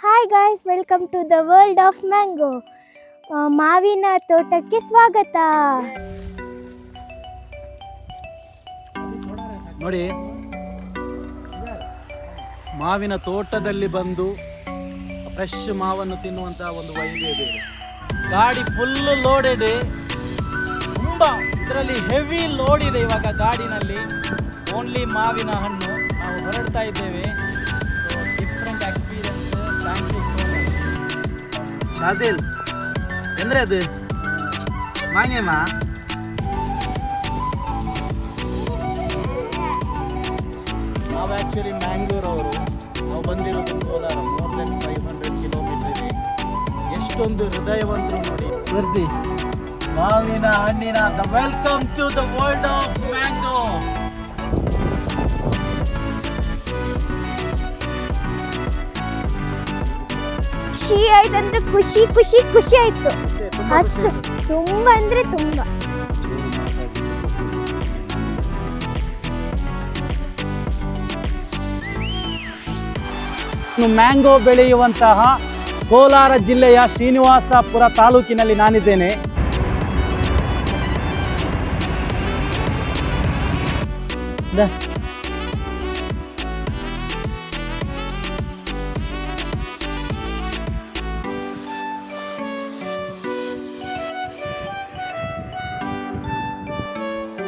Hi guys, welcome to the world of mango. ಮಾವಿನ ತೋಟಕ್ಕೆ ಸ್ವಾಗತ. ನೋಡಿ, ಮಾವಿನ ತೋಟದಲ್ಲಿ ಬಂದು ಫ್ರೆಶ್ ಮಾವನ್ನು ತಿನ್ನುವಂಥ ಒಂದು ವೈದ್ಯ ಬೇರೆ. ಗಾಡಿ ಫುಲ್ ಲೋಡೆಡ್, ತುಂಬ ಇದರಲ್ಲಿ ಹೆವಿ ಲೋಡ್ ಇದೆ. ಇವಾಗ ಗಾಡಿನಲ್ಲಿ ಓನ್ಲಿ ಮಾವಿನ ಹಣ್ಣು. ನಾವು ಹೊರಡ್ತಾ ಇದ್ದೇವೆ. So different experience. Thank you so much. Shajil ಎಂದ್ರೆ ಅದು ಮಾಂಗೇಮಾ? ನಾವು ಆ್ಯಕ್ಚುಲಿ ಮ್ಯಾಂಗ್ಳೂರವರು. ನಾವು ಬಂದಿರೋದು ಕೋಲಾರ. ಮೋರ್ ದೆನ್ 500 ಕಿಲೋಮೀಟರ್ ಇದೆ. ಎಷ್ಟೊಂದು ಹೃದಯವಂತರು ನೋಡಿ. ಬರ್ಸಿ ಮಾವಿನ ಹಣ್ಣಿನ welcome to the world of mango. ಖುಷಿ ಆಯ್ತಂದ್ರೆ ಖುಷಿ ಆಯ್ತು. ಅಷ್ಟು ತುಂಬ ಅಂದ್ರೆ ತುಂಬ. ಮ್ಯಾಂಗೋ ಬೆಳೆಯುವಂತಹ ಕೋಲಾರ ಜಿಲ್ಲೆಯ ಶ್ರೀನಿವಾಸಪುರ ತಾಲೂಕಿನಲ್ಲಿ ನಾನಿದ್ದೇನೆ.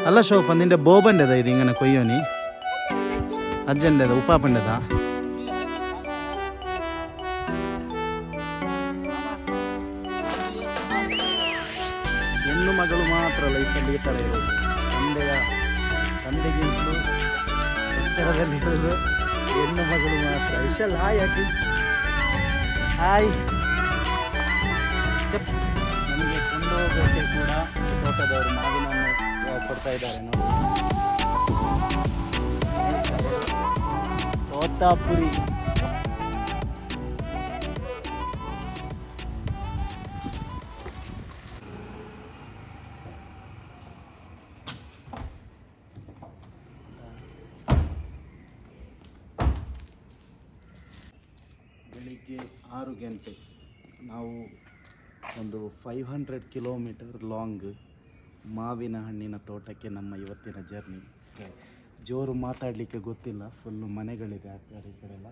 ಅಲ್ಲ ಶೋಫ, ನಿಂಡೆ ಬೋಬಂಡೆದ ಇದು ಹಿಂಗನೆ ಕೊಯ್ಯೋನಿ ಅಜ್ಜಂಡೆದ ಉಪಾಪಂಡೆದ. ಹೆಣ್ಣು ಮಗಳು ಮಾತ್ರ ಲೈಫಲ್ಲಿ ಈ ಥರ ಇರೋದು. ತಂದೆಗಿಂತಲೂ ಎತ್ತರದಲ್ಲಿರೋದು ಹೆಣ್ಣು ಮಗಳು ಮಾತ್ರ. ವಿಶಾಲ್ ಹಾಯ್ ಹಾಕಿ. ಹಾಯ್. ನಮಗೆ ಕೊಂಡೋಗೋಕ್ಕೆ ಕೂಡ ತೋಟದವರು ಮಾವಿನ ಕೊಡ್ತಾ ಇದ್ದಾರೆ ನೋಡಿ. ತೋತಾಪುರಿ. ಬೆಳಿಗ್ಗೆ 6 ಗಂಟೆ. ನಾವು ಒಂದು 500 ಕಿಲೋಮೀಟರ್ ಲಾಂಗ್ ಮಾವಿನ ಹಣ್ಣಿನ ತೋಟಕ್ಕೆ ನಮ್ಮ ಇವತ್ತಿನ ಜರ್ನಿ. ಜೋರು ಮಾತಾಡಲಿಕ್ಕೆ ಗೊತ್ತಿಲ್ಲ, ಫುಲ್ಲು ಮನೆಗಳಿದೆ ಆ ಕಡೆ ಈ ಕಡೆ ಎಲ್ಲ.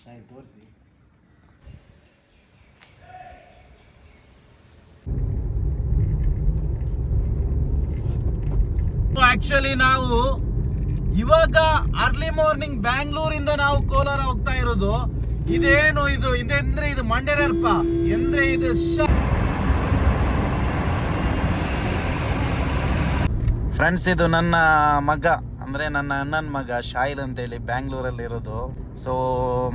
ಶಾಯ್ ತೋರಿಸಿ. ಆ್ಯಕ್ಚುಲಿ ನಾವು ಇವಾಗ ಅರ್ಲಿ ಮಾರ್ನಿಂಗ್ ಬ್ಯಾಂಗ್ಳೂರಿಂದ ನಾವು ಕೋಲಾರ ಹೋಗ್ತಾ ಇರೋದು. ಇದೇನು ಇದು ಇದೆಂದ್ರೆ ಇದು ಮಂಡ್ಯರಪ್ಪ ಎಂದ್ರೆ ಇದು ಫ್ರೆಂಡ್ಸ್, ಇದು ನನ್ನ ಮಗ, ಅಂದರೆ ನನ್ನ ಅಣ್ಣನ ಮಗ ಶಾಹಿಲ್ ಅಂತೇಳಿ ಬ್ಯಾಂಗ್ಳೂರಲ್ಲಿ ಇರೋದು. ಸೊ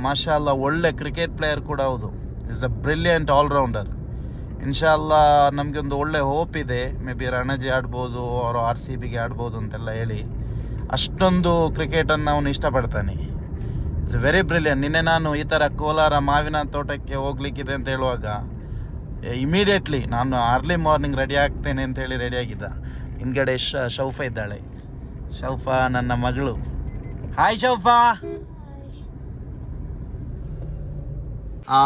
ಮಾಷಾಲ್ಲ, ಒಳ್ಳೆ ಕ್ರಿಕೆಟ್ ಪ್ಲೇಯರ್ ಕೂಡ ಹೌದು. Is a brilliant all rounder. ಇನ್ಶಾಲ್ಲ ನಮಗೆ ಒಂದು ಒಳ್ಳೆ ಹೋಪ್ ಇದೆ. ಮೇ ಬಿ ರಣಜಿ ಆಡ್ಬೋದು, ಅವರು RCBಗೆ ಆಡ್ಬೋದು ಅಂತೆಲ್ಲ ಹೇಳಿ. ಅಷ್ಟೊಂದು ಕ್ರಿಕೆಟನ್ನು ಅವನು ಇಷ್ಟಪಡ್ತಾನೆ. It's very brilliant. ನಿನ್ನೆ ನಾನು ಈ ಥರ ಕೋಲಾರ ಮಾವಿನ ತೋಟಕ್ಕೆ ಹೋಗ್ಲಿಕ್ಕಿದೆ ಅಂತ ಹೇಳುವಾಗ ಇಮಿಡಿಯೇಟ್ಲಿ ನಾನು ಅರ್ಲಿ ಮಾರ್ನಿಂಗ್ ರೆಡಿ ಆಗ್ತೇನೆ ಅಂತೇಳಿ ರೆಡಿಯಾಗಿದ್ದ. ಹಿಂದ್ಗಡೆ ಶೌಫ ಇದ್ದಾಳೆ. ಶೌಫ ನನ್ನ ಮಗಳು. ಹಾಯ್ ಶೌಫ.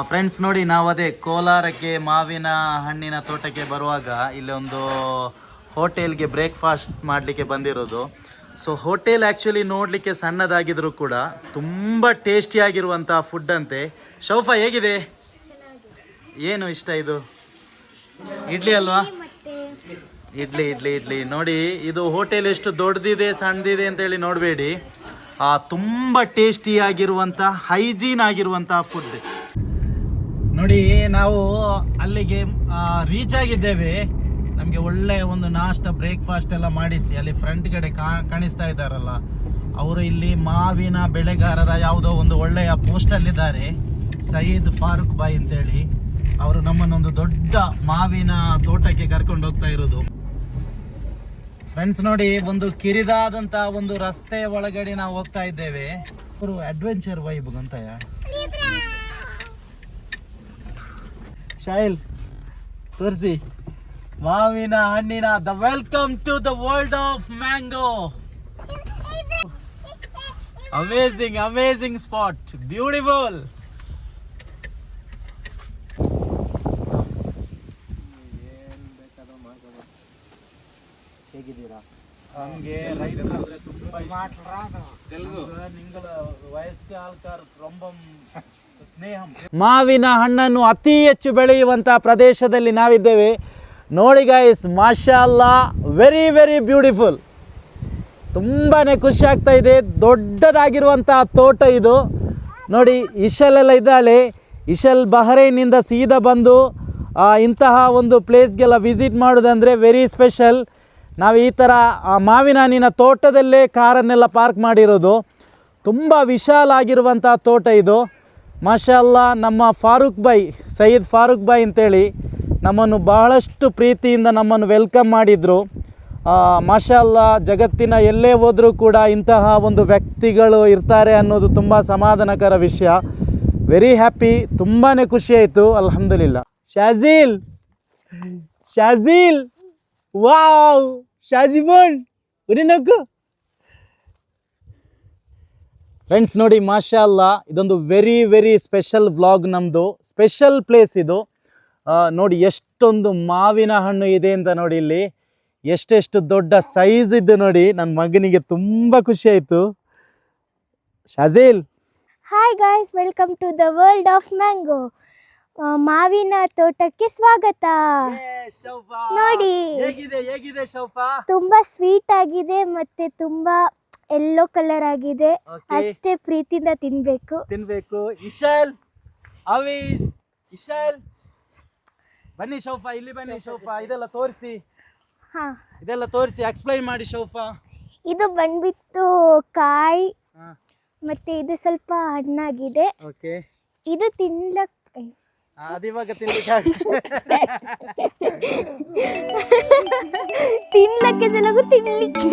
ಫ್ರೆಂಡ್ಸ್ ನೋಡಿ, ನಾವು ಅದೇ ಕೋಲಾರಕ್ಕೆ ಮಾವಿನ ಹಣ್ಣಿನ ತೋಟಕ್ಕೆ ಬರುವಾಗ ಇಲ್ಲಿ ಒಂದು ಹೋಟೆಲ್ಗೆ ಬ್ರೇಕ್ಫಾಸ್ಟ್ ಮಾಡಲಿಕ್ಕೆ ಬಂದಿರೋದು. ಸೊ ಹೋಟೆಲ್ ಆ್ಯಕ್ಚುಲಿ ನೋಡಲಿಕ್ಕೆ ಸಣ್ಣದಾಗಿದ್ರು ಕೂಡ ತುಂಬ ಟೇಸ್ಟಿಯಾಗಿರುವಂಥ ಫುಡ್ ಅಂತೆ. ಶೌಫ ಹೇಗಿದೆ? ಏನು ಇಷ್ಟ? ಇದು ಇಡ್ಲಿ ಅಲ್ವಾ? ಇಡ್ಲಿ ನೋಡಿ. ಇದು ಹೋಟೆಲ್ ಎಷ್ಟು ದೊಡ್ಡದಿದೆ ಸಣ್ಣದಿದೆ ಅಂತೇಳಿ ನೋಡಬೇಡಿ. ತುಂಬ ಟೇಸ್ಟಿಯಾಗಿರುವಂಥ ಹೈಜೀನ್ ಆಗಿರುವಂಥ ಫುಡ್ ನೋಡಿ. ನಾವು ಅಲ್ಲಿಗೆ ರೀಚ್ ಆಗಿದ್ದೇವೆ. ನಮಗೆ ಒಳ್ಳೆ ಒಂದು ನಾಷ್ಟ ಬ್ರೇಕ್ಫಾಸ್ಟ್ ಎಲ್ಲ ಮಾಡಿಸಿ ಅಲ್ಲಿ ಫ್ರಂಟ್ ಕಡೆ ಕಾಣಿಸ್ತಾ ಇದ್ದಾರಲ್ಲ, ಅವರು ಇಲ್ಲಿ ಮಾವಿನ ಬೆಳೆಗಾರರ ಯಾವುದೋ ಒಂದು ಒಳ್ಳೆಯ ಪೋಸ್ಟಲ್ಲಿದ್ದಾರೆ. ಸಯೀದ್ ಫಾರೂಕ್ ಬಾಯ್ ಅಂತೇಳಿ ಅವರು ನಮ್ಮನ್ನೊಂದು ದೊಡ್ಡ ಮಾವಿನ ತೋಟಕ್ಕೆ ಕರ್ಕೊಂಡು ಹೋಗ್ತಾ ಇರೋದು. ಫ್ರೆಂಡ್ಸ್ ನೋಡಿ, ಒಂದು ಕಿರಿದಾದಂಥ ಒಂದು ರಸ್ತೆ ಒಳಗಡೆ ನಾವು ಹೋಗ್ತಾ ಇದ್ದೇವೆ. ಅವರು ಅಡ್ವೆಂಚರ್ ವೈಬ್ ಅಂತಯ. ಶಾಹಿಲ್ ತೋರಿಸಿ ಮಾವಿನ ಹಣ್ಣಿನ welcome to the world of mango. Amazing spot, beautiful. ನಮಗೆ ರೈತರು ಅಂದರೆ ತುಂಬ ನಿಂಗಳ ವಯಸ್ಕ ಆಲ್ಕಾರ್ ರೊಂಬಂ ಸ್ನೇಹಂ. ಮಾವಿನ ಹಣ್ಣನ್ನು ಅತಿ ಹೆಚ್ಚು ಬೆಳೆಯುವಂಥ ಪ್ರದೇಶದಲ್ಲಿ ನಾವಿದ್ದೇವೆ ನೋಡಿ ಗೈಸ್. ಮಾಶಾ ಅಲ್ಲಾ, ವೆರಿ ವೆರಿ ಬ್ಯೂಟಿಫುಲ್. ತುಂಬಾ ಖುಷಿ ಆಗ್ತಾ ಇದೆ. ದೊಡ್ಡದಾಗಿರುವಂಥ ತೋಟ ಇದು ನೋಡಿ. ಇಶಲೆಲ್ಲ ಇದ್ದಾಳೆ. ಇಶಲ್ ಬಹರೈನಿಂದ ಸೀದಾ ಬಂದು ಇಂತಹ ಒಂದು ಪ್ಲೇಸ್ಗೆಲ್ಲ ವಿಸಿಟ್ ಮಾಡೋದಂದರೆ ವೆರಿ ಸ್ಪೆಷಲ್. ನಾವು ಈ ಥರ ಮಾವಿನ ಹಣ್ಣಿನ ತೋಟದಲ್ಲೇ ಕಾರನ್ನೆಲ್ಲ ಪಾರ್ಕ್ ಮಾಡಿರೋದು. ತುಂಬ ವಿಶಾಲ ಆಗಿರುವಂಥ ತೋಟ ಇದು. ಮಾಶಾ ಅಲ್ಲಾ, ನಮ್ಮ ಫಾರೂಕ್ ಬಾಯ್, ಸಯ್ಯದ್ ಫಾರೂಕ್ ಬಾಯ್ ಅಂತೇಳಿ ನಮ್ಮನ್ನು ಬಹಳಷ್ಟು ಪ್ರೀತಿಯಿಂದ ನಮ್ಮನ್ನು ವೆಲ್ಕಮ್ ಮಾಡಿದರು. ಮಾಶಾ ಅಲ್ಲಾ, ಜಗತ್ತಿನ ಎಲ್ಲೇ ಹೋದರೂ ಕೂಡ ಇಂತಹ ಒಂದು ವ್ಯಕ್ತಿಗಳು ಇರ್ತಾರೆ ಅನ್ನೋದು ತುಂಬ ಸಮಾಧಾನಕರ ವಿಷಯ. ವೆರಿ ಹ್ಯಾಪಿ, ತುಂಬಾ ಖುಷಿ ಆಯಿತು. ಅಲ್ಹಮ್ದುಲಿಲ್ಲಾ. ಶಾಜಿಲ್, ಶಾಜಿಲ್, ವಾವ್, ಶಾಜಿಬೋನ್ ಉಡಿನಕ್ಕು ಫ್ರೆಂಡ್ಸ್ ನೋಡಿ. ಮಾಶಾ ಅಲ್ಲಾ, ಇದೊಂದು ವೆರಿ ವೆರಿ ಸ್ಪೆಷಲ್ ವ್ಲಾಗ್. ನಮ್ಮದು ಸ್ಪೆಷಲ್ ಪ್ಲೇಸ್ ಇದು. ನೋಡಿ ಎಷ್ಟೊಂದು ಮಾವಿನ ಹಣ್ಣು ಇದೆ ಅಂತ ನೋಡಿ. ಇಲ್ಲಿ ಎಷ್ಟೆಷ್ಟು ದೊಡ್ಡ ಸೈಜ್ ಇದ್ದು ನೋಡಿ. ನನ್ನ ಮಗನಿಗೆ ತುಂಬ ಖುಷಿ ಆಯಿತು. Shajil, hi guys, welcome to the world of mango. ಮಾವಿನ ತೋಟಕ್ಕೆ ಸ್ವಾಗತ. ನೋಡಿ ಹೇಗಿದೆ ಶೌಫಾ? ತುಂಬಾ ಸ್ವೀಟ್ ಆಗಿದೆ ಮತ್ತೆ ತುಂಬಾ ಯೆಲ್ಲೋ ಕಲರ್ ಆಗಿದೆ. ಅಷ್ಟೇ ಪ್ರೀತಿಯಿಂದ ತಿನ್ಬೇಕು. ಇಶಲ್, ಅವೀಸ್, ಇಶಲ್ ಬನ್ನಿ ಶೌಫಾ, ಇಲ್ಲಿ ಬನ್ನಿ ಶೌಫಾ. ಇದೆಲ್ಲ ತೋರಿಸಿ, ಇದೆಲ್ಲ ತೋರಿಸಿ, ಎಕ್ಸ್ಪ್ಲೈನ್ ಮಾಡಿ ಶೌಫಾ. ಇದು ಬಂದ್ಬಿಟ್ಟು ಕಾಯಿ ಮತ್ತೆ ಇದು ಸ್ವಲ್ಪ ಹಣ್ಣಾಗಿದೆ. ಓಕೆ, ಇದು ತಿನ್ಲಕ್ಕೆ ಅದಿವಾಗ ತಿನ್ಲಿಕ್ಕೆ ಜನಗೂ ತಿನ್ಲಿಕ್ಕೆ.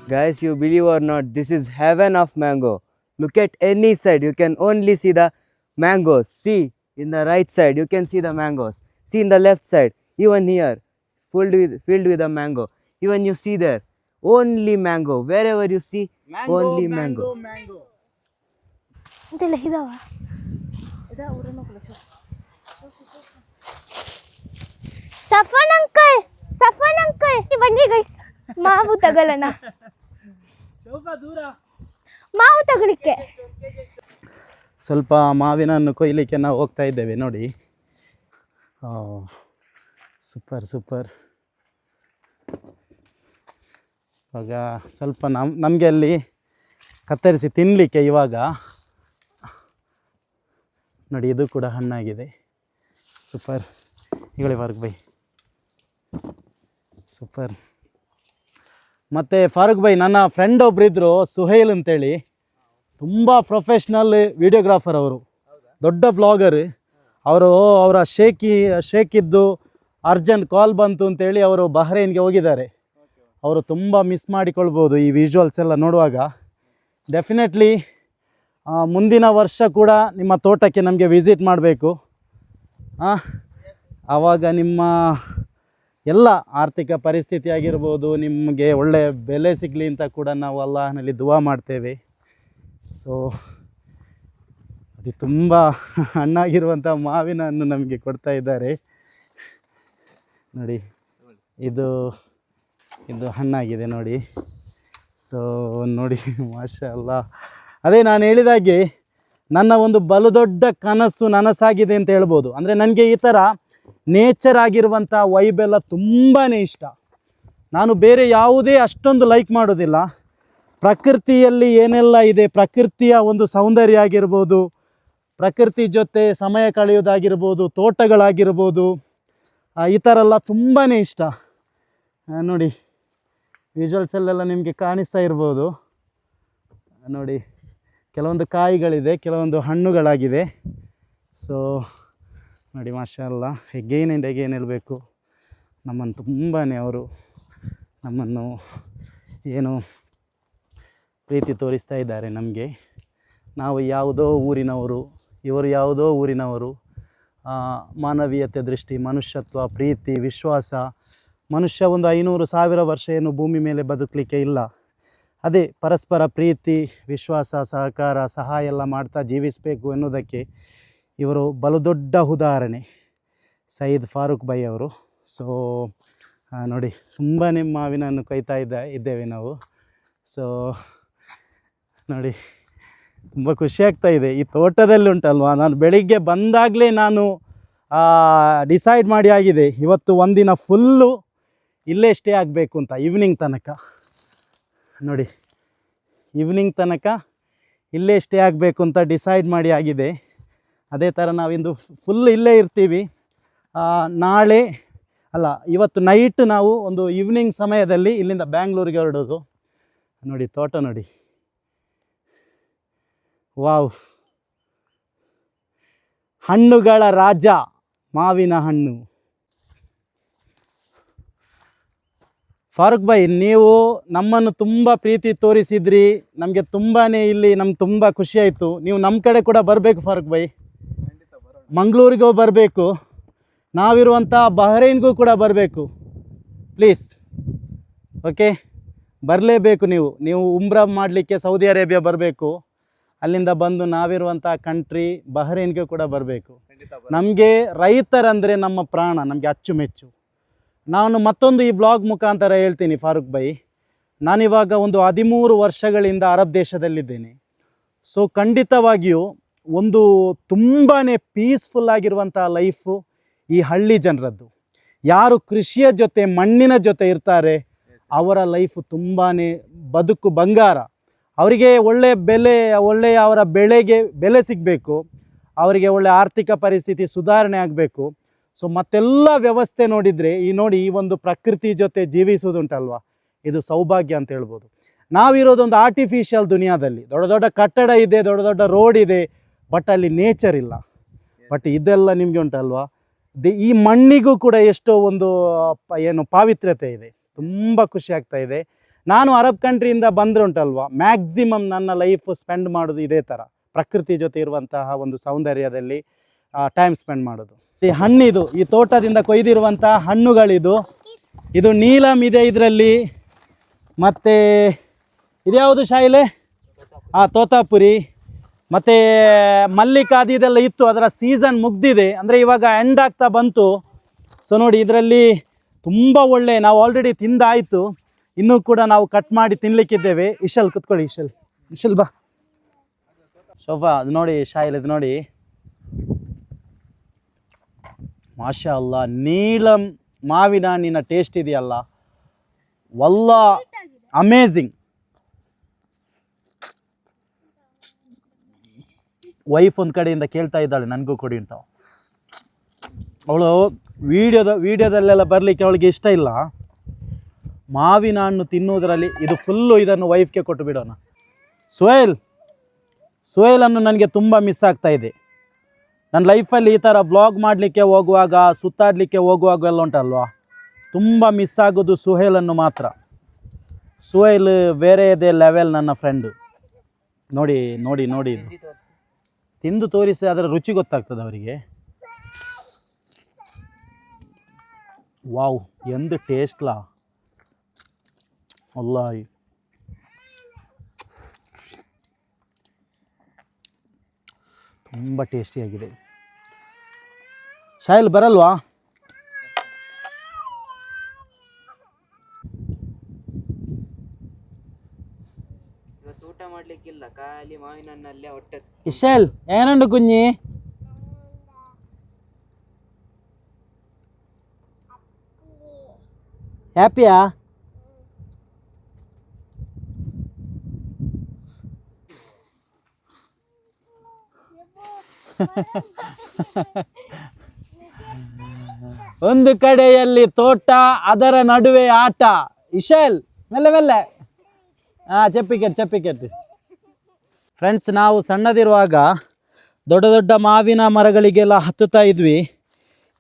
Guys, you believe or not, this is heaven of mango. Look at any side, you can only see the mangoes. See, in the right side, you can see the mangoes. See in the left side, even here, it's filled with the mango. Even you see there, only mango. Wherever you see, only mango. ಇದೆಲ್ಲ ಇದಾವ. ಸಫಾನ್ uncle ಬನ್ನಿ guys, ಮಾವು ತಗೊಳ್ಳೋಣ. ಮಾವು ತಗೊಳ್ಳಿಕ್ಕೆ ಸ್ವಲ್ಪ ಮಾವಿನ ಹಣ್ಣು ಕೊಯ್ಲಿಕ್ಕೆ ನಾವು ಹೋಗ್ತಾ ಇದ್ದೇವೆ ನೋಡಿ. ಸೂಪರ್. ಇವಾಗ ಸ್ವಲ್ಪ ನಮಗೆ ಅಲ್ಲಿ ಕತ್ತರಿಸಿ ತಿನ್ನಲಿಕ್ಕೆ ಇವಾಗ ನೋಡಿ. ಇದು ಕೂಡ ಹಣ್ಣಾಗಿದೆ. ಸೂಪರ್. ಈಗಳಿವರೆಗೆ ಬೈ ಸೂಪರ್. ಮತ್ತು ಫಾರೂಕ್ ಭಾಯ್, ನನ್ನ ಫ್ರೆಂಡ್ ಒಬ್ಬರಿದ್ದರು ಸುಹೈಲ್ ಅಂತೇಳಿ, ತುಂಬ ಪ್ರೊಫೆಷ್ನಲ್ ವಿಡಿಯೋಗ್ರಾಫರ್. ಅವರು ದೊಡ್ಡ ವ್ಲಾಗರ್. ಅವರ ಶೇಕಿದ್ದು ಅರ್ಜೆಂಟ್ ಕಾಲ್ ಬಂತು ಅಂತೇಳಿ ಅವರು ಬಹ್ರೈನ್ಗೆ ಹೋಗಿದ್ದಾರೆ. ಅವರು ತುಂಬ ಮಿಸ್ ಮಾಡಿಕೊಳ್ಬೋದು ಈ ವಿಜುವಲ್ಸ್ ಎಲ್ಲ ನೋಡುವಾಗ. ಡೆಫಿನೆಟ್ಲಿ ಮುಂದಿನ ವರ್ಷ ಕೂಡ ನಿಮ್ಮ ತೋಟಕ್ಕೆ ನಮಗೆ ವಿಸಿಟ್ ಮಾಡಬೇಕು. ಆವಾಗ ನಿಮ್ಮ ಎಲ್ಲ ಆರ್ಥಿಕ ಪರಿಸ್ಥಿತಿ ಆಗಿರ್ಬೋದು, ನಿಮಗೆ ಒಳ್ಳೆಯ ಬೆಲೆ ಸಿಗಲಿ ಅಂತ ಕೂಡ ನಾವು ಅಲ್ಲಾಹನಲ್ಲಿ ದುವಾ ಮಾಡ್ತೇವೆ. ಸೊ ಅದು ತುಂಬ ಹಣ್ಣಾಗಿರುವಂಥ ಮಾವಿನ ಹಣ್ಣು ನಮಗೆ ಕೊಡ್ತಾ ಇದ್ದಾರೆ ನೋಡಿ. ಇದು ಹಣ್ಣಾಗಿದೆ ನೋಡಿ. ಸೊ ನೋಡಿ, ಮಾಶಾ ಅಲ್ಲಾ. ಅದೇ ನಾನು ಹೇಳಿದಾಗೆ ನನ್ನ ಒಂದು ಬಲು ದೊಡ್ಡ ಕನಸು ನನಸಾಗಿದೆ ಅಂತ ಹೇಳ್ಬೋದು. ಅಂದರೆ ನನಗೆ ಈ ಥರ ನೇಚರ್ ಆಗಿರುವಂಥ ವೈಬೆಲ್ಲ ತುಂಬಾ ಇಷ್ಟ. ನಾನು ಬೇರೆ ಯಾವುದೇ ಅಷ್ಟೊಂದು ಲೈಕ್ ಮಾಡೋದಿಲ್ಲ. ಪ್ರಕೃತಿಯಲ್ಲಿ ಏನೆಲ್ಲ ಇದೆ, ಪ್ರಕೃತಿಯ ಒಂದು ಸೌಂದರ್ಯ ಆಗಿರ್ಬೋದು, ಪ್ರಕೃತಿ ಜೊತೆ ಸಮಯ ಕಳೆಯೋದಾಗಿರ್ಬೋದು, ತೋಟಗಳಾಗಿರ್ಬೋದು, ಈ ಥರ ಎಲ್ಲ ತುಂಬಾ ಇಷ್ಟ ನೋಡಿ. ವಿಜುವಲ್ಸಲ್ಲೆಲ್ಲ ನಿಮಗೆ ಕಾಣಿಸ್ತಾ ಇರ್ಬೋದು ನೋಡಿ. ಕೆಲವೊಂದು ಕಾಯಿಗಳಿದೆ, ಕೆಲವೊಂದು ಹಣ್ಣುಗಳಾಗಿದೆ. ಸೊ ನೋಡಿ, ಮಾಶಾ ಅಲ್ಲಾ. ಎಗೇನ್ ಆ್ಯಂಡ್ ಎಗೇನ್ ಹೇಳಬೇಕು, ನಮ್ಮನ್ನು ತುಂಬಾ ಅವರು ನಮ್ಮನ್ನು ಏನು ಪ್ರೀತಿ ತೋರಿಸ್ತಾ ಇದ್ದಾರೆ ನಮಗೆ. ನಾವು ಯಾವುದೋ ಊರಿನವರು, ಇವರು ಯಾವುದೋ ಊರಿನವರು. ಮಾನವೀಯತೆ ದೃಷ್ಟಿ, ಮನುಷ್ಯತ್ವ, ಪ್ರೀತಿ, ವಿಶ್ವಾಸ. ಮನುಷ್ಯ ಒಂದು 500,000 ವರ್ಷ ಏನು ಭೂಮಿ ಮೇಲೆ ಬದುಕಲಿಕ್ಕೆ ಇಲ್ಲ. ಅದೇ ಪರಸ್ಪರ ಪ್ರೀತಿ, ವಿಶ್ವಾಸ, ಸಹಕಾರ, ಸಹಾಯ ಎಲ್ಲ ಮಾಡ್ತಾ ಜೀವಿಸಬೇಕು ಎನ್ನುವುದಕ್ಕೆ ಇವರು ಬಲು ದೊಡ್ಡ ಉದಾಹರಣೆ ಸಯೀದ್ ಫಾರೂಕ್ ಭಾಯಿ ಅವರು. ಸೊ ನೋಡಿ, ತುಂಬಾ ಮಾವಿನನ್ನು ಕೊಯ್ತಾ ಇದ್ದೇವೆ ನಾವು. ಸೊ ನೋಡಿ, ತುಂಬ ಖುಷಿಯಾಗ್ತಾ ಇದೆ. ಈ ತೋಟದಲ್ಲಿ ಉಂಟಲ್ವ, ನಾನು ಬೆಳಿಗ್ಗೆ ಬಂದಾಗಲೇ ನಾನು ಡಿಸೈಡ್ ಮಾಡಿ ಆಗಿದೆ, ಇವತ್ತು ಒಂದಿನ ಫುಲ್ಲು ಇಲ್ಲೇ ಸ್ಟೇ ಆಗಬೇಕು ಅಂತ. ಈವ್ನಿಂಗ್ ತನಕ ನೋಡಿ, ಈವ್ನಿಂಗ್ ತನಕ ಇಲ್ಲೇ ಸ್ಟೇ ಆಗಬೇಕು ಅಂತ ಡಿಸೈಡ್ ಮಾಡಿ ಆಗಿದೆ. ಅದೇ ಥರ ನಾವಿಂದು ಫುಲ್ ಇಲ್ಲೇ ಇರ್ತೀವಿ. ನಾಳೆ ಅಲ್ಲ, ಇವತ್ತು ನೈಟ್ ನಾವು ಒಂದು ಈವ್ನಿಂಗ್ ಸಮಯದಲ್ಲಿ ಇಲ್ಲಿಂದ ಬ್ಯಾಂಗ್ಳೂರಿಗೆ ಹೊರಡೋದು. ನೋಡಿ ತೋಟ ನೋಡಿ, ವಾವ್! ಹಣ್ಣುಗಳ ರಾಜ ಮಾವಿನ ಹಣ್ಣು. ಫಾರೂಕ್ ಭಾಯ್, ನೀವು ನಮ್ಮನ್ನು ತುಂಬ ಪ್ರೀತಿ ತೋರಿಸಿದ್ರಿ, ನಮಗೆ ತುಂಬಾ ಇಲ್ಲಿ ನಮ್ಗೆ ತುಂಬ ಖುಷಿಯಾಯಿತು. ನೀವು ನಮ್ಮ ಕಡೆ ಕೂಡ ಬರಬೇಕು ಫಾರೂಕ್ ಭಾಯ್, ಮಂಗಳೂರಿಗೂ ಬರಬೇಕು, ನಾವಿರುವಂಥ ಬಹ್ರೈನ್ಗೂ ಕೂಡ ಬರಬೇಕು ಪ್ಲೀಸ್. ಓಕೆ, ಬರಲೇಬೇಕು. ನೀವು ಉಮ್ರಾ ಮಾಡಲಿಕ್ಕೆ ಸೌದಿ ಅರೇಬಿಯಾ ಬರಬೇಕು. ಅಲ್ಲಿಂದ ಬಂದು ನಾವಿರುವಂಥ ಕಂಟ್ರಿ ಬಹ್ರೈನ್ಗೆ ಕೂಡ ಬರಬೇಕು. ನಮಗೆ ರೈತರಂದರೆ ನಮ್ಮ ಪ್ರಾಣ, ನಮಗೆ ಅಚ್ಚುಮೆಚ್ಚು. ನಾನು ಮತ್ತೊಂದು ಈ ವ್ಲಾಗ್ ಮುಖಾಂತರ ಹೇಳ್ತೀನಿ ಫಾರೂಕ್ ಭಾಯ್, ನಾನಿವಾಗ ಒಂದು 13 ವರ್ಷಗಳಿಂದ ಅರಬ್ ದೇಶದಲ್ಲಿದ್ದೇನೆ. ಸೊ ಖಂಡಿತವಾಗಿಯೂ ಒಂದು ತುಂಬಾ ಪೀಸ್ಫುಲ್ ಆಗಿರುವಂಥ ಲೈಫು ಈ ಹಳ್ಳಿ ಜನರದ್ದು. ಯಾರು ಕೃಷಿಯ ಜೊತೆ, ಮಣ್ಣಿನ ಜೊತೆ ಇರ್ತಾರೆ, ಅವರ ಲೈಫು ತುಂಬಾ ಬದುಕು ಬಂಗಾರ. ಅವರಿಗೆ ಒಳ್ಳೆಯ ಅವರ ಬೆಳೆಗೆ ಬೆಲೆ ಸಿಗಬೇಕು, ಅವರಿಗೆ ಒಳ್ಳೆಯ ಆರ್ಥಿಕ ಪರಿಸ್ಥಿತಿ ಸುಧಾರಣೆ ಆಗಬೇಕು. ಸೊ ಮತ್ತೆಲ್ಲ ವ್ಯವಸ್ಥೆ ನೋಡಿದರೆ ಈ ಒಂದು ಪ್ರಕೃತಿ ಜೊತೆ ಜೀವಿಸುವುದುಂಟಲ್ವ, ಇದು ಸೌಭಾಗ್ಯ ಅಂತ ಹೇಳ್ಬೋದು. ನಾವಿರೋದೊಂದು ಆರ್ಟಿಫಿಷಿಯಲ್ ದುನಿಯಾದಲ್ಲಿ. ದೊಡ್ಡ ದೊಡ್ಡ ಕಟ್ಟಡ ಇದೆ, ದೊಡ್ಡ ದೊಡ್ಡ ರೋಡ್ ಇದೆ, ಬಟ್ ಅಲ್ಲಿ ನೇಚರ್ ಇಲ್ಲ. ಬಟ್ ಇದೆಲ್ಲ ನಿಮಗೆ ಉಂಟಲ್ವ, ಈ ಮಣ್ಣಿಗೂ ಕೂಡ ಎಷ್ಟೋ ಒಂದು ಪಾವಿತ್ರ್ಯತೆ ಇದೆ. ತುಂಬ ಖುಷಿ ಆಗ್ತಾ ಇದೆ. ನಾನು ಅರಬ್ ಕಂಟ್ರಿಯಿಂದ ಬಂದರೆ ಉಂಟಲ್ವ, ಮ್ಯಾಕ್ಸಿಮಮ್ ನನ್ನ ಲೈಫ್ ಸ್ಪೆಂಡ್ ಮಾಡೋದು ಇದೇ ಥರ, ಪ್ರಕೃತಿ ಜೊತೆ ಇರುವಂತಹ ಒಂದು ಸೌಂದರ್ಯದಲ್ಲಿ ಟೈಮ್ ಸ್ಪೆಂಡ್ ಮಾಡೋದು. ಈ ಹಣ್ಣಿದು, ಈ ತೋಟದಿಂದ ಕೊಯ್ದಿರುವಂಥ ಹಣ್ಣುಗಳಿದು. ಇದು ನೀಲಮ್ ಇದೆ ಇದರಲ್ಲಿ, ಮತ್ತು ಇದ್ಯಾವುದು ಶಾಯಿಲೆ, ತೋತಾಪುರಿ, ಮತ್ತು ಮಲ್ಲಿಕಾದಿ ಇದೆಲ್ಲ ಇತ್ತು. ಅದರ ಸೀಸನ್ ಮುಗ್ದಿದೆ, ಅಂದರೆ ಇವಾಗ ಎಂಡ್ ಆಗ್ತಾ ಬಂತು. ಸೊ ನೋಡಿ, ಇದರಲ್ಲಿ ತುಂಬ ಒಳ್ಳೆ, ನಾವು ಆಲ್ರೆಡಿ ತಿಂದಾಯಿತು, ಇನ್ನೂ ಕೂಡ ನಾವು ಕಟ್ ಮಾಡಿ ತಿನ್ನಲಿಕ್ಕಿದ್ದೇವೆ. ಇಶಲ್ ಕುತ್ಕೊಳ್ಳಿ, ಇಶಲ್ ಬಾ. ಶೋಫಾ ಅದು ನೋಡಿ, ಶಾಯಿಲ್ ಇದು ನೋಡಿ, ಮಾಷಾ ಅಲ್ಲಾ, ನೀಲಮ್ ಮಾವಿನ ಹಣ್ಣಿನ ಟೇಸ್ಟ್ ಇದೆಯಲ್ಲ, ವಲ್ಲಾ ಅಮೇಝಿಂಗ್. ವೈಫ್ ಒಂದು ಕಡೆಯಿಂದ ಕೇಳ್ತಾ ಇದ್ದಾಳೆ ನನಗೂ ಕೊಡಿ ಅಂತ. ಅವಳು ವಿಡಿಯೋದಲ್ಲೆಲ್ಲ ಬರಲಿಕ್ಕೆ ಅವಳಿಗೆ ಇಷ್ಟ ಇಲ್ಲ. ಮಾವಿನ ಹಣ್ಣು ತಿನ್ನುವುದರಲ್ಲಿ ಇದು ಫುಲ್ಲು ಇದನ್ನು ವೈಫ್ಗೆ ಕೊಟ್ಟು ಬಿಡೋಣ. ಸುಹೇಲನ್ನು ನನಗೆ ತುಂಬ ಮಿಸ್ ಆಗ್ತಾ ಇದೆ. ನನ್ನ ಲೈಫಲ್ಲಿ ಈ ಥರ ವ್ಲಾಗ್ ಮಾಡಲಿಕ್ಕೆ ಹೋಗುವಾಗ, ಸುತ್ತಾಡಲಿಕ್ಕೆ ಹೋಗುವಾಗ ಎಲ್ಲ ಉಂಟಲ್ವ, ತುಂಬ ಮಿಸ್ ಆಗೋದು ಸುಹೇಲನ್ನು ಮಾತ್ರ. ಸುಹೇಲ್ ಬೇರೆಯದೇ ಲೆವೆಲ್ ನನ್ನ ಫ್ರೆಂಡು. ನೋಡಿ ನೋಡಿ ನೋಡಿ, ತಿಂದು ತೋರಿಸಿ ಅದರ ರುಚಿ ಗೊತ್ತಾಗ್ತದೆ ಅವರಿಗೆ. ವಾವ್, ಎಂದು ಟೇಸ್ಟ್ಲಾ ವಲ್ಲಾಹಿ. ತುಂಬ ಟೇಸ್ಟಿಯಾಗಿದೆ. ಶಾಯಿಲ್ ಬರಲ್ವಾ? ಊಟ ಮಾಡ್ಲಿಕ್ಕಿಲ್ಲ, ಖಾಲಿ ಮಾವಿನ ಹಣ್ಣಲ್ಲೇ ಹೊಟ್ಟೆ. ಇಶಲ್ ಏನುಂಡು ಕುഞ്ഞി? ಹ್ಯಾಪಿಯಾ? ಒಂದು ಕಡೆಯಲ್ಲಿ ತೋಟ, ಅದರ ನಡುವೆ ಆಟ. ಇಶಲ್ ಮೆಲ್ಲೆ ಮೆಲ್ಲೆ, ಚಪ್ಪಿಕೆಟ್. ಫ್ರೆಂಡ್ಸ್, ನಾವು ಸಣ್ಣದಿರುವಾಗ ದೊಡ್ಡ ದೊಡ್ಡ ಮಾವಿನ ಮರಗಳಿಗೆಲ್ಲ ಹತ್ತುತ್ತಾ ಇದ್ವಿ.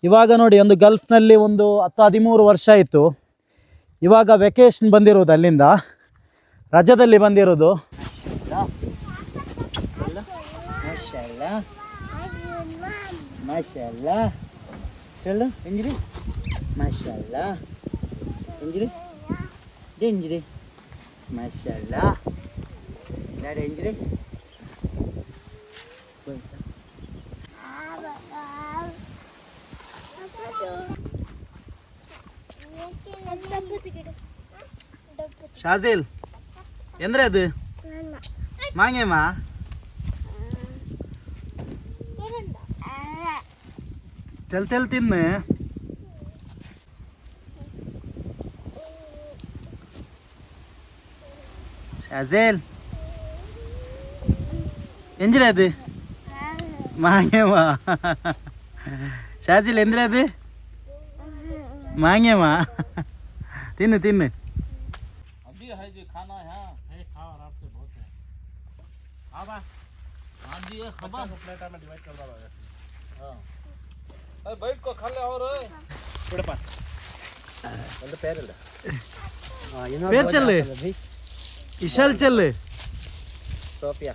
ಇವಾಗ ನೋಡಿ, ಒಂದು ಗಲ್ಫ್ನಲ್ಲಿ ಒಂದು 10-13 ವರ್ಷ ಆಯಿತು. ಇವಾಗ ವೆಕೇಷನ್ ಬಂದಿರೋದು, ಅಲ್ಲಿಂದ ರಜದಲ್ಲಿ ಬಂದಿರೋದು. ಮಾಶಾಲ್ಲಾ ಚಲೋ ಎಂಜ್ರಿ ಮಾಶಾಲ್ಲಾ ಎಂಜ್ರಿ ಎಂಜ್ರಿ ಮಾಶಾಲ್ಲಾ ಡ್ಯಾಡಿ ಎಂಜ್ರಿ షాజిల్ ఎంద్ర అది మాంగేమా తెల్ తెల్ తిన్ను షాజిల్ ఎంద్ర అది మాంగేమా షాజిల్ ఎంద్ర అది మాంగేమా తిన్ను తిన్ను अभी है जो खाना है खाओ आराम से बहुत है हाँ बा हाँ जी ये खबर प्लेट में डिवाइड कर दो हाँ अरे बैठ को खा ले और ಬಿಡಪ್ಪ ಒಂದು ಪೇರಲ್ಲ ಪೇರ್ ಚೆಲ್ಲು ಇಶಲ್ ಚೆಲ್ಲು ಸೋಫಿಯಾ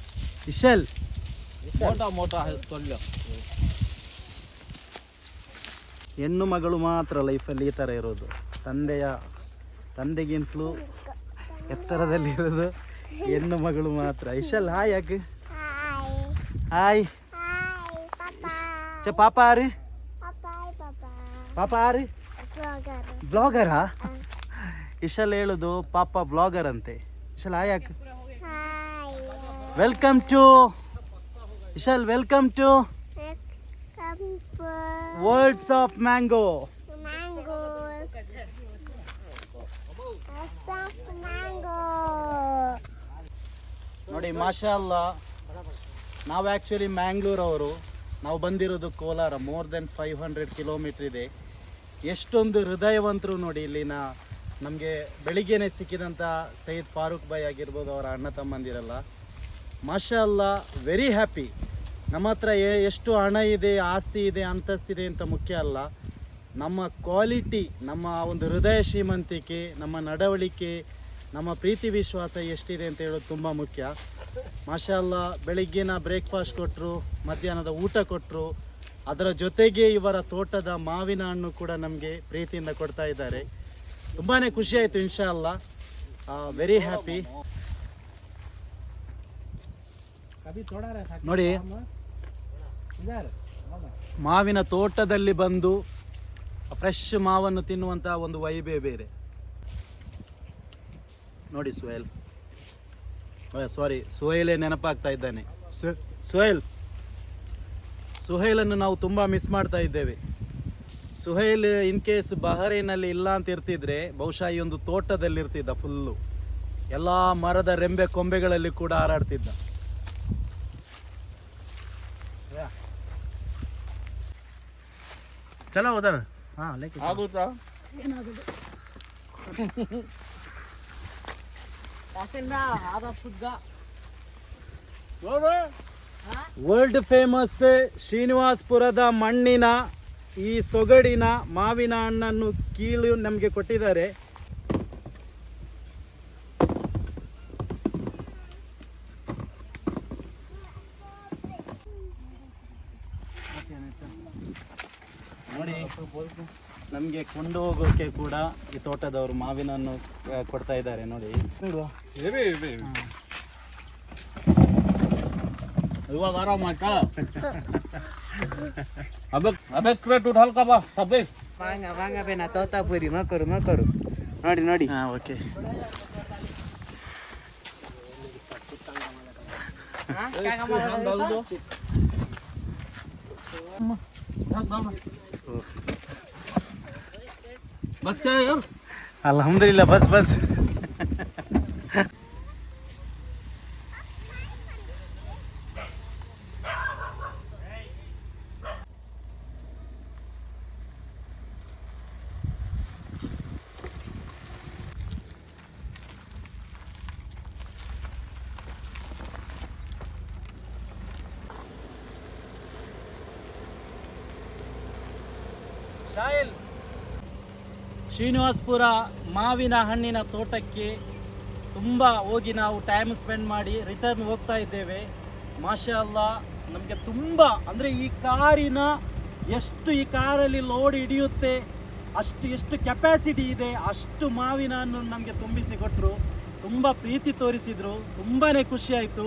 ಇಶಲ್ मोटा मोटा है तोड़ लो ಹೆಣ್ಣು ಮಗಳು ಮಾತ್ರ ಲೈಫಲ್ಲಿ ಈ ಥರ ಇರೋದು ತಂದೆಗಿಂತಲೂ ಎತ್ತರದಲ್ಲಿರೋದು ಹೆಣ್ಣು ಮಗಳು ಮಾತ್ರ ಇಶಲ್ ಹಾಯ್ ಯಾಕೆ ಹಾಯ್ ಚ ಪಾಪ ಆರಿ ಪಾಪ ಆರಿ ಬ್ಲಾಗರಾ ಇಶಲ್ ಹೇಳೋದು ಪಾಪ ಬ್ಲಾಗರ್ ಅಂತೆ ಇಶಲ್ ಹಾಯ್ ಯಾಕೆ welcome to Ishal welcome to words of mango ನೋಡಿ ಮಾಷಾ ಅಲ್ಲಾ ನಾವು ಆ್ಯಕ್ಚುಲಿ ಮ್ಯಾಂಗ್ಳೂರವರು ನಾವು ಬಂದಿರೋದು ಕೋಲಾರ ಮೋರ್ ದೆನ್ 500 ಕಿಲೋಮೀಟ್ರ್ ಇದೆ ಎಷ್ಟೊಂದು ಹೃದಯವಂತರು ನೋಡಿ ಇಲ್ಲಿನ ನಮಗೆ ಬೆಳಿಗ್ಗೆನೆ ಸಿಕ್ಕಿದಂಥ ಸೈಯದ್ ಫಾರೂಕ್ ಭಾಯ್ ಆಗಿರ್ಬೋದು ಅವರ ಅಣ್ಣ ತಮ್ಮಂದಿರಲ್ಲ ಮಾಷಾ ಅಲ್ಲಾ ವೆರಿ ಹ್ಯಾಪಿ ನಮ್ಮ ಹತ್ರ ಎಷ್ಟು ಹಣ ಇದೆ ಆಸ್ತಿ ಇದೆ ಅಂತಸ್ತಿದೆ ಅಂತ ಮುಖ್ಯ ಅಲ್ಲ ನಮ್ಮ ಕ್ವಾಲಿಟಿ ನಮ್ಮ ಒಂದು ಹೃದಯ ಶ್ರೀಮಂತಿಕೆ ನಮ್ಮ ನಡವಳಿಕೆ ನಮ್ಮ ಪ್ರೀತಿ ವಿಶ್ವಾಸ ಎಷ್ಟಿದೆ ಅಂತ ಹೇಳೋದು ತುಂಬ ಮುಖ್ಯ ಮಾಷಾ ಅಲ್ಲಾ ಬೆಳಿಗ್ಗಿನ ಬ್ರೇಕ್ಫಾಸ್ಟ್ ಕೊಟ್ಟರು ಮಧ್ಯಾಹ್ನದ ಊಟ ಕೊಟ್ಟರು ಅದರ ಜೊತೆಗೆ ಇವರ ತೋಟದ ಮಾವಿನ ಹಣ್ಣು ಕೂಡ ನಮಗೆ ಪ್ರೀತಿಯಿಂದ ಕೊಡ್ತಾ ಇದ್ದಾರೆ ತುಂಬಾ ಖುಷಿ ಆಯಿತು ಇನ್ಶಾ ಅಲ್ಲಾ ವೆರಿ ಹ್ಯಾಪಿ ನೋಡಿ ಮಾವಿನ ತೋಟದಲ್ಲಿ ಬಂದು ಫ್ರೆಶ್ ಮಾವನ್ನು ತಿನ್ನುವಂಥ ಒಂದು ವೈಬೇ ಬೇರೆ ನೋಡಿ ಸುಹೇಲೇ ನೆನಪಾಗ್ತಾ ಇದ್ದಾನೆ ಸುಹೇಲನ್ನು ನಾವು ತುಂಬ ಮಿಸ್ ಮಾಡ್ತಾ ಇದ್ದೇವೆ ಸುಹೇಲ್ ಇನ್ ಕೇಸ್ ಬಹರೇನಲ್ಲಿ ಇಲ್ಲ ಅಂತ ಇರ್ತಿದ್ರೆ ಬಹುಶಃ ಈ ಒಂದು ತೋಟದಲ್ಲಿ ಇರ್ತಿದ್ದ ಫುಲ್ಲು ಎಲ್ಲ ಮರದ ರೆಂಬೆ ಕೊಂಬೆಗಳಲ್ಲಿ ಕೂಡ ಹಾರಾಡ್ತಿದ್ದ ಚಲೋ ಹೋದ ಹಾಂ ಆಗುತ್ತಾ ವರ್ಲ್ಡ್ ಫೇಮಸ್ ಶ್ರೀನಿವಾಸ್ಪುರದ ಮಣ್ಣಿನ ಈ ಸೊಗಡಿನ ಮಾವಿನ ಹಣ್ಣನ್ನು ಕೀಳು ನಮಗೆ ಕೊಟ್ಟಿದ್ದಾರೆ ನೋಡಿ ನಮಗೆ ಕೊಂಡು ಹೋಗೋಕೆ ಕೂಡ ಈ ತೋಟದವರು ಮಾವಿನ ಹಣ್ಣು ಕೊಡ್ತಾ ಇದ್ದಾರೆ ನೋಡಿ ಇವಾಗ ಆರಾಮ ಆಯ್ತಾ ಅಬೆಕ್ ಕ್ರೇಟ್ ಉಠಾಲ್ಕ ಬಾ ಸಬ್ಬೆ ವಾಂಗ ಬೇನ ತೋತಾಪುರಿ ಮಕ್ಕರು ನೋಡಿ ನೋಡಿ ಹಾಂ ಓಕೆ बस क्या है यार अल्हम्दुलिल्लाह बस ಶಾಯಿಲ್ ಶ್ರೀನಿವಾಸ್ಪುರ ಮಾವಿನ ಹಣ್ಣಿನ ತೋಟಕ್ಕೆ ತುಂಬ ಹೋಗಿ ನಾವು ಟೈಮ್ ಸ್ಪೆಂಡ್ ಮಾಡಿ ರಿಟರ್ನ್ ಹೋಗ್ತಾ ಇದ್ದೇವೆ ಮಾಷಾ ಅಲ್ಲಾ ನಮಗೆ ತುಂಬ ಅಂದರೆ ಈ ಕಾರಿನ ಎಷ್ಟು ಈ ಕಾರಲ್ಲಿ ಲೋಡ್ ಹಿಡಿಯುತ್ತೆ, ಎಷ್ಟು ಕೆಪಾಸಿಟಿ ಇದೆ, ಅಷ್ಟು ಮಾವಿನ ಹಣ್ಣು ನಮಗೆ ತುಂಬಿಸಿ ಕೊಟ್ಟರು. ತುಂಬ ಪ್ರೀತಿ ತೋರಿಸಿದರು, ತುಂಬಾ ಖುಷಿ ಆಯಿತು.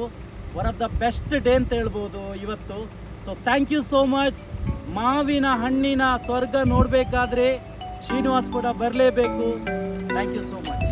One of the best day ಅಂತ ಹೇಳ್ಬೋದು ಇವತ್ತು. So thank you so much. ಮಾವಿನ ಹಣ್ಣಿನ ಸ್ವರ್ಗ ನೋಡಬೇಕಾದ್ರೆ ಶ್ರೀನಿವಾಸಪುರ ಬರಲೇಬೇಕು. Thank you so much.